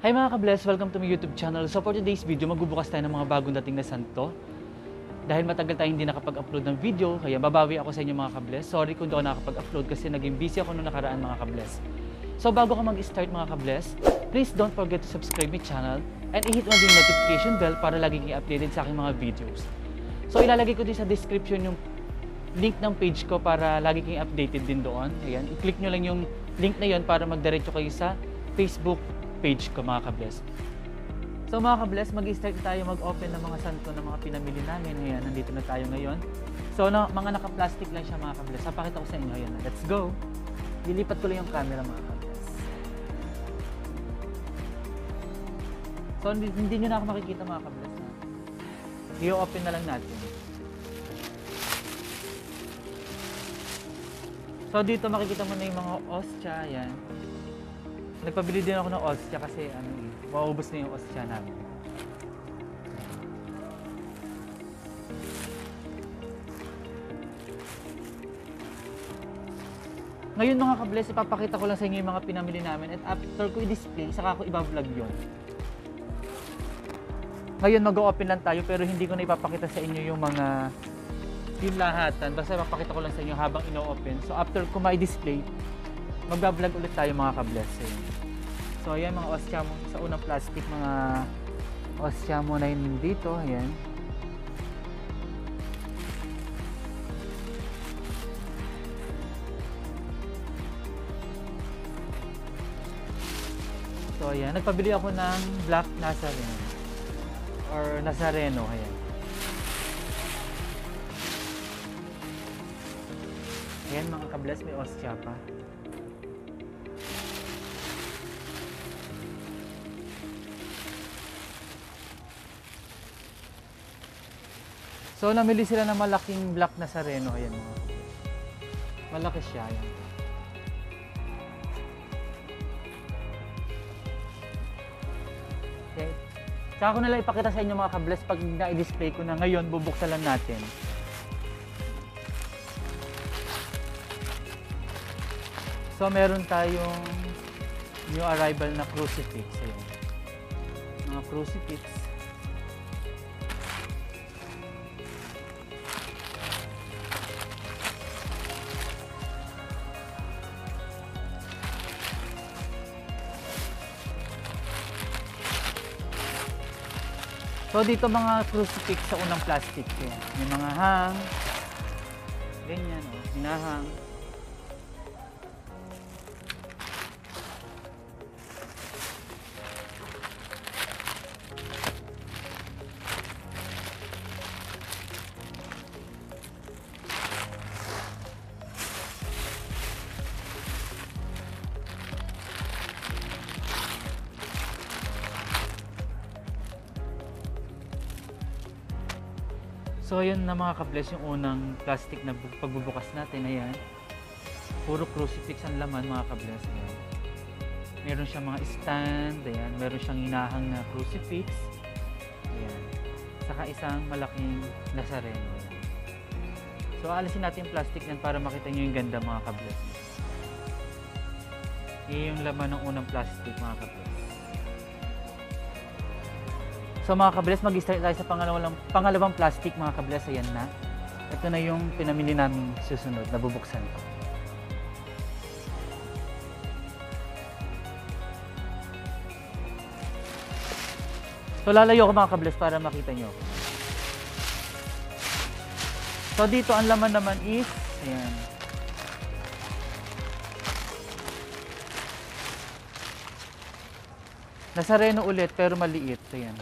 Hi mga ka-bless! Welcome to my YouTube channel. So for today's video, magbubukas tayo ng mga bagong dating na santo. Dahil matagal tayong hindi nakapag-upload ng video, kaya babawi ako sa inyo mga ka-bless. Sorry kung di ako nakapag-upload kasi naging busy ako noong nakaraan mga ka-bless. So bago ka mag-start mga ka-bless, please don't forget to subscribe my channel and i-hit mo din yung notification bell para laging i-updated sa aking mga videos. So ilalagay ko din sa description yung link ng page ko para lagi kayong updated din doon. Ayan, i-click nyo lang yung link na yon para magdiretso kayo sa Facebook page ko mga ka-bless. So mga ka-bless, mag-start tayo mag-open ng mga santo ng mga pinamili namin. Ayan, nandito na tayo ngayon. So mga naka-plastic lang siya mga ka-bless. Papakita ko sa inyo. Ayan, let's go! Lilipat ko lang yung camera mga ka-bless. So hindi nyo na ako makikita mga ka-bless. I-open na lang natin. So dito makikita mo na yung mga ostya. Ayan. Nagpabili din ako ng ostya kasi maubos na yung ostya namin. Ngayon mga ka-bless, ipapakita ko lang sa inyo yung mga pinamili namin at after ko i-display, saka ko i-vlog yun. Ngayon mag-o-open lang tayo pero hindi ko na ipapakita sa inyo yung mga yung lahatan. Basta ipapakita ko lang sa inyo habang ino-open. So after ko ma-display, mag-vlog ulit tayo mga ka-bless. So ayan mga ostya mo sa unang plastic, mga ostya mo na yun dito, ayan. So ayan, nagpabili ako ng Black Nazarene or Nazareno, ayan. Ayan mga ka-bless, may ostya pa. So namili sila ng malaking Black Nazareno, ayan mga. Malaki siya, ayan. Okay. Saka ko nalang ipakita sa inyo mga ka-bless pag na-display ko na ngayon, bubuksan lang natin. So meron tayong new arrival na crucifix, ayan. Mga crucifix. So dito mga crucifix sa unang plastic yan. May mga hang, ganyan, hinahang. So yun na mga ka-bless yung unang plastic na pagbubukas natin. Ayan. Puro crucifix ang laman mga ka-bless. Ayan. Meron siyang mga stand. Ayan. Meron siyang hinahang na crucifix. Ayan. Saka isang malaking Nazareno. Ayan. So aalisin natin yung plastic yan para makita nyo yung ganda mga ka-bless. Yung laman ng unang plastic mga ka-bless. So mga ka-bless, mag-start tayo sa pangalawang plastic mga ka-bless. Ayan na. Ito na yung pinamili namin susunod na bubuksan ko. So lalayo ko mga ka-bless para makita nyo. So dito ang laman naman is, ayan. Nazareno ulit pero maliit. Ayan.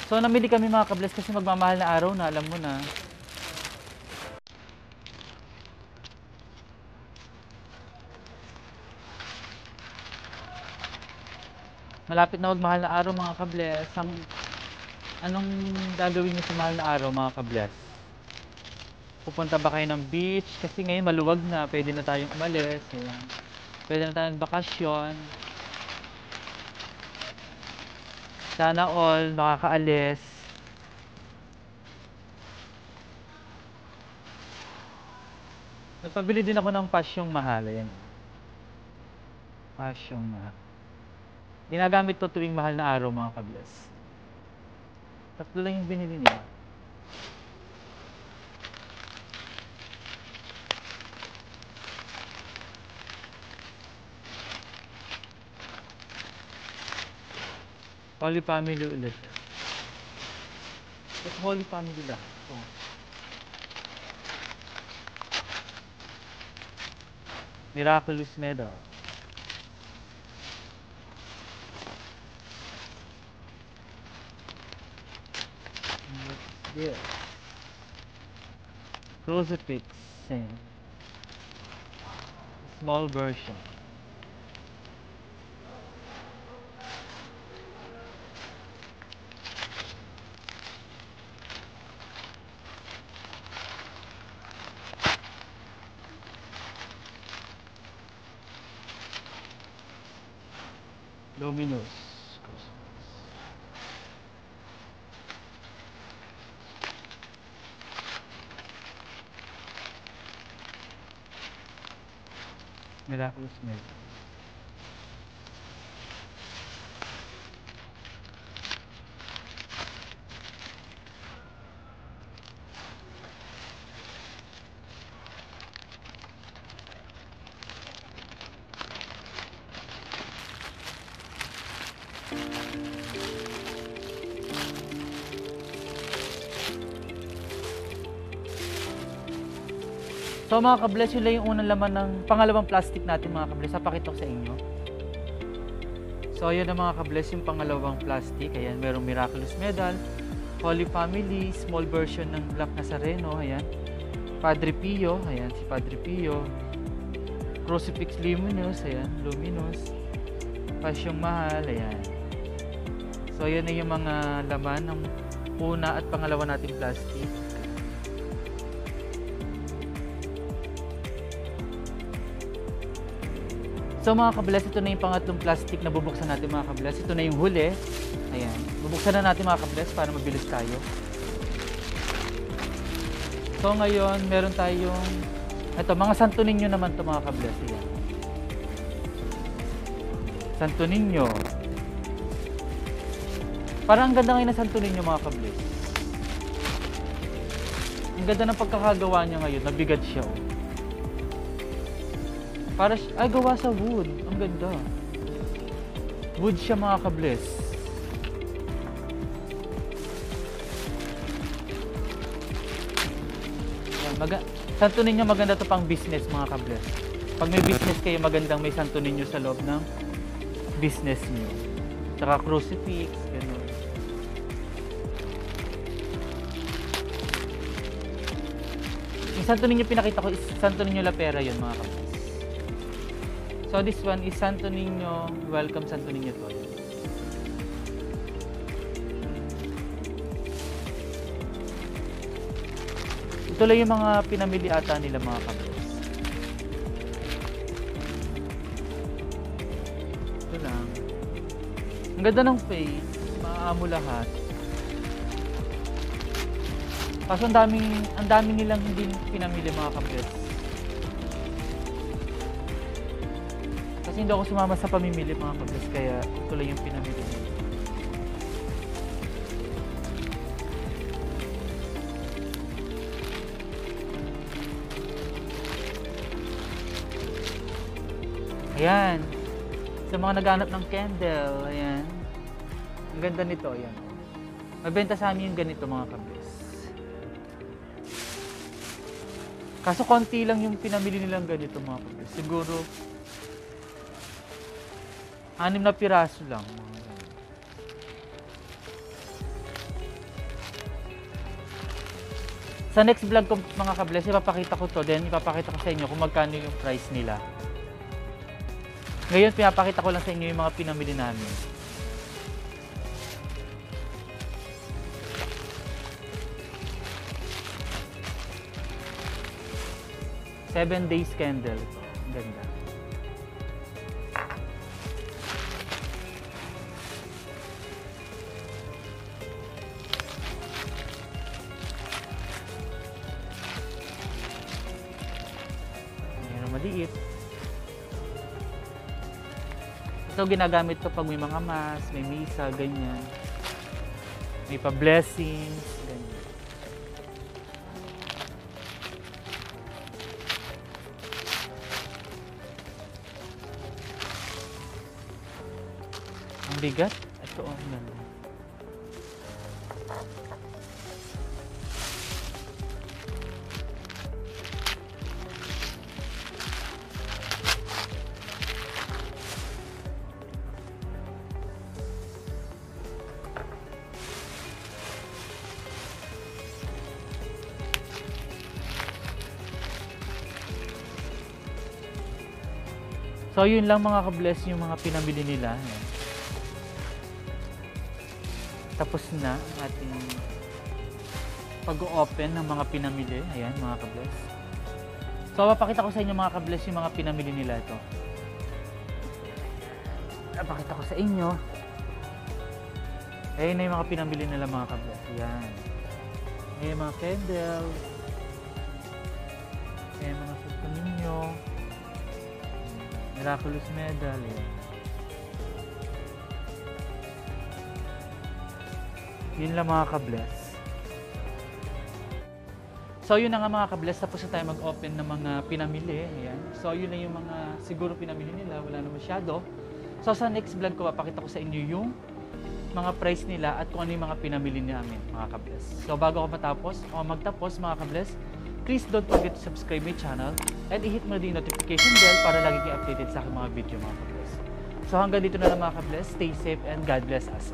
So namili kami mga kabless kasi magmamahal na araw na, alam mo na. Malapit na magmahal na araw mga kabless. Anong gagawin niyo sa mahal na araw mga kabless? Pupunta ba kayo ng beach? Kasi ngayon maluwag na, pwede na tayong umalis. Ayan. Pwede na tayong bakasyon. Sana all makakaalis. Nagpabili din ako ng pasyong mahal. Ayan. Pasyong mahal. Ginagamit to tuwing mahal na araw mga kabless. Tatlo lang yung binili niya. Holy Family ulit. Ito Holy Family lang. Oh. Miraculous Medal. What's this? Crucifix. Same. Small version. Luminous. Miraculous Medal. So mga kabless, yun lang yung unang laman ng pangalawang plastic natin mga kabless. Papakita ko sa inyo. So yun na mga kabless, yung pangalawang plastic. Ayan, merong Miraculous Medal, Holy Family, small version ng Black Nazareno. Ayan, Padre Pio. Ayan, si Padre Pio. Crucifix Luminous. Ayan, Luminous. Pasyong Mahal. Ayan. So yun na yung mga laman ng una at pangalawa nating plastic. So mga kabless, ito na yung pangatlong plastic na bubuksan natin mga kabless. Ito na yung huli. Ayan. Bubuksan na natin mga kabless para mabilis tayo. So ngayon, meron tayong ito, mga Santo Niño naman ito mga kabless. Ayan. Santo Niño. Parang ang ganda ngayon na Santo Niño mga kabless. Ang ganda ng pagkakagawa niya ngayon. Nabigat siya. Para ay gawa sa wood. Ang ganda. Wood siya mga kabless. Santo Niño maganda to pang business mga kabless. Pag may business kayo, magandang may Santo Niño sa loob ng business niyo. Tsaka crucifix, gano'n. Yung Santo Niño pinakita ko is Santo Niño La Pera yun mga kabless. So this one is Santo Niño, welcome Santo Niño to. Ito lang yung mga pinamili ata nila mga kabless. Ito lang. Ang ganda ng face, maaamo lahat. Kaso ang dami nilang hindi pinamili mga kabless. Kasi hindi ako sumama sa pamimili mga kabless, kaya ito lang yung pinamili nila. Ayan. Sa mga naghanap ng candle, ayan. Ang ganda nito, ayan. Mabenta sa amin yung ganito mga kabless. Kaso konti lang yung pinamili nilang ganito mga kabless. Siguro 6 na piraso lang. Sa next vlog ko mga ka-bless, ipapakita ko to, then ipapakita ko sa inyo kung magkano yung price nila. Ngayon, pinapakita ko lang sa inyo yung mga pinamili namin. Seven Days Candle. Ito. Ang ganda. Ayan, maliit. Ito ginagamit ko pag may mga mass, may misa, ganyan. May pa-blessings, ganyan. Ang bigat. Ito, ang ganda. So, yun lang mga ka-bless yung mga pinamili nila. Ayan. Tapos na ang ating pag-open ng mga pinamili. Ayan, mga ka-bless. So, papakita ko sa inyo mga ka-bless yung mga pinamili nila ito. Papakita ko sa inyo. Ayan na yung mga pinamili nila mga ka-bless. Ayan. Ayan yung mga candle. Ayan yung mga susto ninyo. Miraculous medal. Ayan. Yun lang mga ka-bless. So yun na nga mga ka-bless, tapos na tayo mag-open ng mga pinamili. Ayan. So yun na yung mga siguro pinamili nila, wala na masyado. So sa next vlog ko, papakita ko sa inyo yung mga price nila at kung ano yung mga pinamili namin mga ka-bless. So bago ako magtapos mga ka-bless, please don't forget to subscribe my channel and i-hit mo na din yung notification bell para lagi kayo updated sa aking mga video mga ka-bless. So hanggang dito na lang mga ka-bless, stay safe and God bless us.